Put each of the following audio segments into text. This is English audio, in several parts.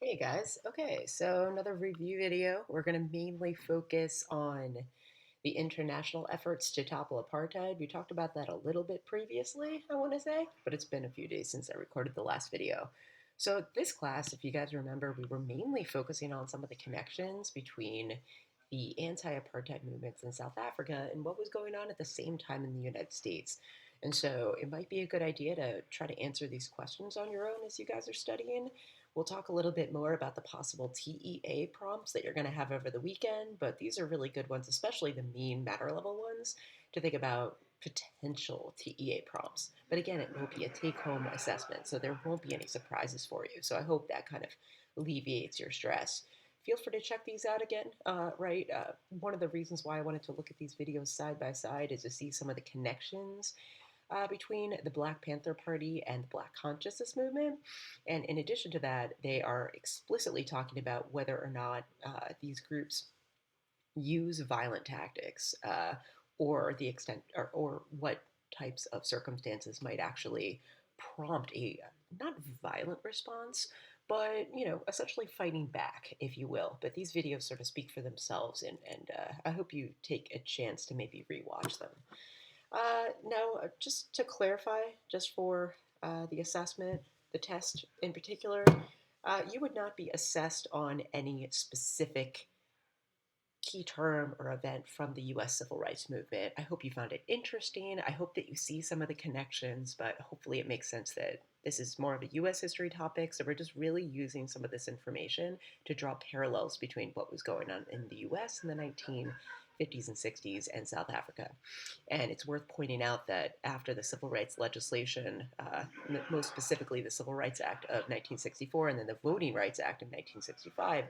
Hey guys, okay, so another review video. We're going to mainly focus on the international efforts to topple apartheid. We talked about that a little bit previously, I want to say, but it's been a few days since I recorded the last video. So, this class, if you guys remember, we were mainly focusing on some of the connections between the anti apartheid movements in South Africa and what was going on at the same time in the United States. And so, it might be a good idea to try to answer these questions on your own as you guys are studying. We'll talk a little bit more about the possible TEA prompts that you're going to have over the weekend, but these are really good ones, especially the mean matter level ones, to think about potential TEA prompts. But again, it will be a take home assessment, so there won't be any surprises for you. So I hope that kind of alleviates your stress. Feel free to check these out again, right? One of the reasons why I wanted to look at these videos side by side is to see some of the connections between the Black Panther Party and the Black Consciousness Movement. And in addition to that, they are explicitly talking about whether or not these groups use violent tactics or the extent or what types of circumstances might actually prompt a not violent response, but essentially fighting back, if you will. But these videos sort of speak for themselves, and I hope you take a chance to maybe rewatch them. Now, just to clarify, just for the assessment, the test in particular, you would not be assessed on any specific key term or event from the US civil rights movement. I hope you found it interesting. I hope that you see some of the connections, but hopefully it makes sense that this is more of a US history topic. So we're just really using some of this information to draw parallels between what was going on in the US in the 1950s and 60s and South Africa. And it's worth pointing out that after the civil rights legislation, most specifically the Civil Rights Act of 1964 and then the Voting Rights Act of 1965,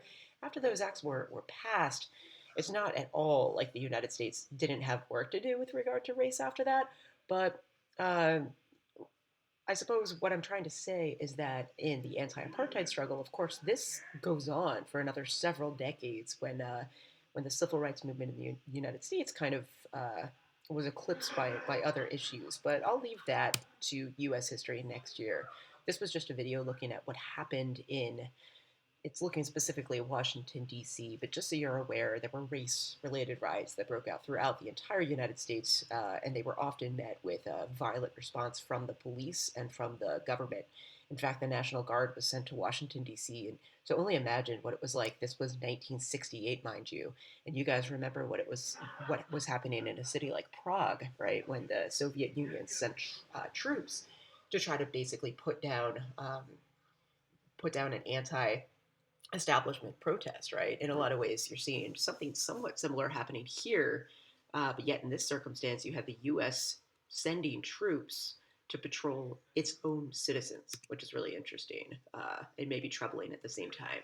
after those acts were passed, it's not at all like the United States didn't have work to do with regard to race after that. But uh, I suppose what I'm trying to say is that in the anti-apartheid struggle, of course, this goes on for another several decades when the civil rights movement in the United States kind of was eclipsed by other issues. But I'll leave that to U.S. history next year. This was just a video looking at what happened in it's looking specifically at Washington, D.C., but just so you're aware, there were race related riots that broke out throughout the entire United States, and they were often met with a violent response from the police and from the government. In fact, the National Guard was sent to Washington, D.C., and so only imagine what it was like. This was 1968, mind you, and you guys remember what was happening in a city like Prague, right, when the Soviet Union sent troops to try to basically put down an anti establishment protest, right? In a lot of ways, you're seeing something somewhat similar happening here, but yet in this circumstance, you have the U.S. sending troops to patrol its own citizens, which is really interesting and maybe troubling at the same time.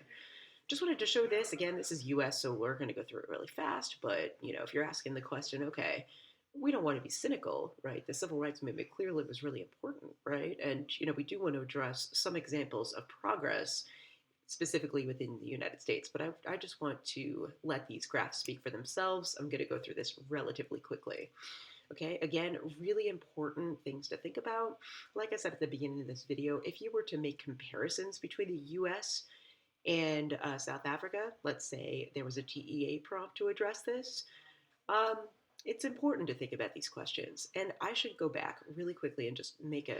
Just wanted to show this again. This is U.S., so we're going to go through it really fast. But if you're asking the question, okay, we don't want to be cynical, right? The civil rights movement clearly was really important, right? And we do want to address some examples of progress specifically within the United States. But I just want to let these graphs speak for themselves. I'm going to go through this relatively quickly. Okay, again, really important things to think about. Like I said at the beginning of this video, if you were to make comparisons between the US and South Africa, let's say there was a TEA prompt to address this, um, it's important to think about these questions. And I should go back really quickly and just make a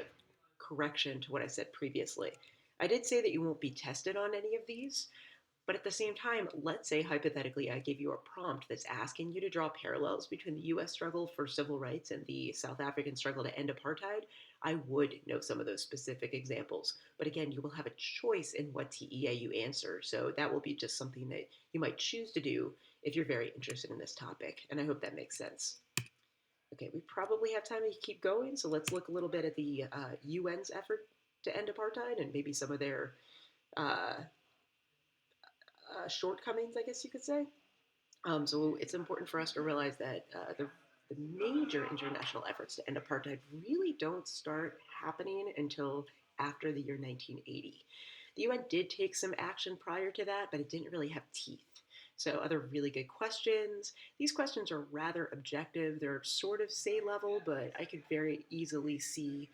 correction to what I said previously. I did say that you won't be tested on any of these, but at the same time, let's say hypothetically I give you a prompt that's asking you to draw parallels between the US struggle for civil rights and the South African struggle to end apartheid. I would know some of those specific examples. But again, you will have a choice in what TEA you answer. So that will be just something that you might choose to do if you're very interested in this topic. And I hope that makes sense. Okay, we probably have time to keep going, so let's look a little bit at the UN's effort to end apartheid and maybe some of their uh, shortcomings, I guess you could say. So it's important for us to realize that the major international efforts to end apartheid really don't start happening until after the year 1980. The UN did take some action prior to that, but it didn't really have teeth. So, other really good questions. These questions are rather objective. They're sort of say level, but I could very easily see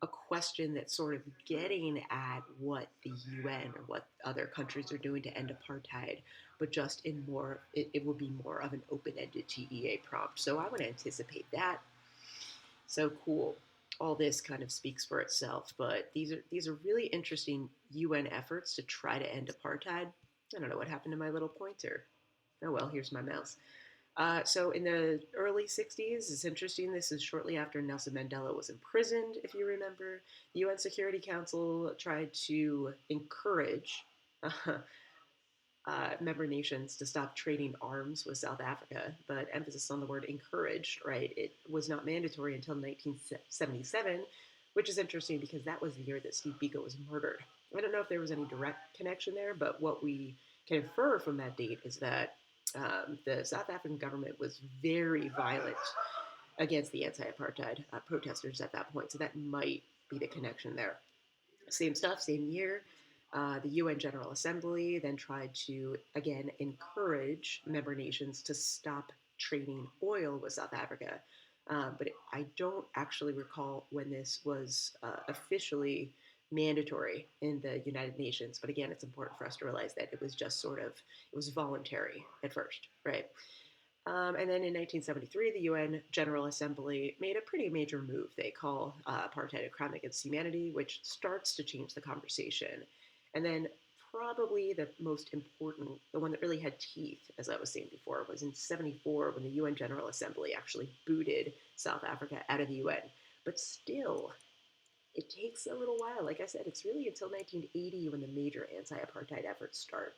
a question that's sort of getting at what the UN or what other countries are doing to end apartheid, but just in more, it will be more of an open ended TEA prompt. So I would anticipate that. So cool. All this kind of speaks for itself, but these are really interesting UN efforts to try to end apartheid. I don't know what happened to my little pointer. Oh well, here's my mouse. So in the early 60s, it's interesting. This is shortly after Nelson Mandela was imprisoned, if you remember. The UN Security Council tried to encourage uh, member nations to stop trading arms with South Africa, but emphasis on the word encouraged, right? It was not mandatory until 1977, which is interesting because that was the year that Steve Biko was murdered. I don't know if there was any direct connection there, but what we can infer from that date is that the South African government was very violent against the anti apartheid protesters at that point. So that might be the connection there. Same stuff, same year. The UN General Assembly then tried to, again, encourage member nations to stop trading oil with South Africa. But I don't actually recall when this was officially mandatory in the United Nations. But again, it's important for us to realize that it was just sort of, it was voluntary at first, right? And then in 1973, the UN General Assembly made a pretty major move they call apartheid a crime against humanity, which starts to change the conversation. And then probably the most important, the one that really had teeth, as I was saying before, was in 74 when the UN General Assembly actually booted South Africa out of the UN. But still, it takes a little while. Like I said, it's really until 1980 when the major anti apartheid efforts start.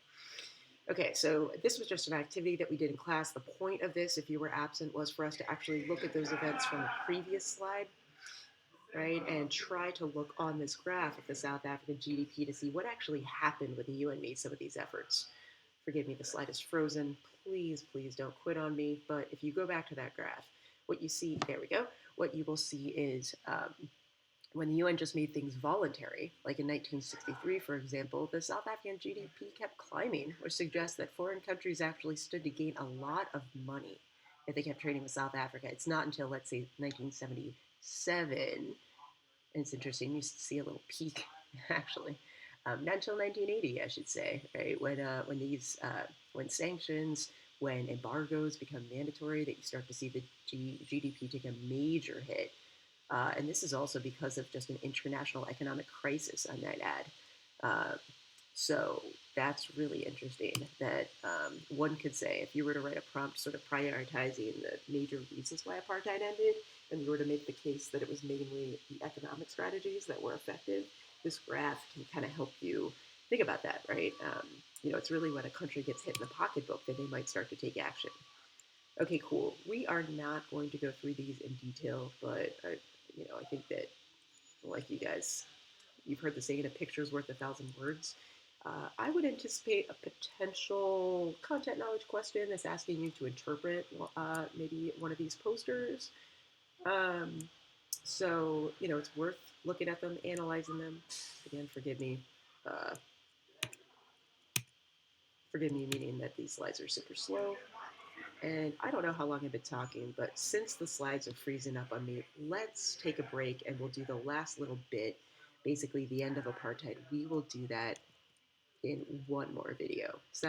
Okay, so this was just an activity that we did in class. The point of this, if you were absent, was for us to actually look at those events from the previous slide, right, and try to look on this graph of the South African GDP to see what actually happened when the UN made some of these efforts. Forgive me, the slide is frozen. Please, please don't quit on me. But if you go back to that graph, what you see, there we go, what you will see is when the UN just made things voluntary, like in 1963, for example, the South African GDP kept climbing, which suggests that foreign countries actually stood to gain a lot of money if they kept trading with South Africa. It's not until, let's say, 1977, and it's interesting, you see a little peak, actually. Not until 1980, I should say, right? When sanctions, when embargoes become mandatory, that you start to see the GDP take a major hit, and this is also because of just an international economic crisis, I might add. Uh, so that's really interesting that one could say, if you were to write a prompt sort of prioritizing the major reasons why apartheid ended, and you were to make the case that it was mainly the economic strategies that were effective, this graph can kind of help you think about that, right? It's really when a country gets hit in the pocketbook that they might start to take action. Okay, cool. We are not going to go through these in detail, but I think that, like you guys, you've heard the saying, "A picture's worth a thousand words." I would anticipate a potential content knowledge question that's asking you to interpret maybe one of these posters. Um, so it's worth looking at them, analyzing them. Again, uh, forgive me, meaning that these slides are super slow. And I don't know how long I've been talking, but since the slides are freezing up on me, let's take a break and we'll do the last little bit, basically the end of apartheid. We will do that in one more video. Sound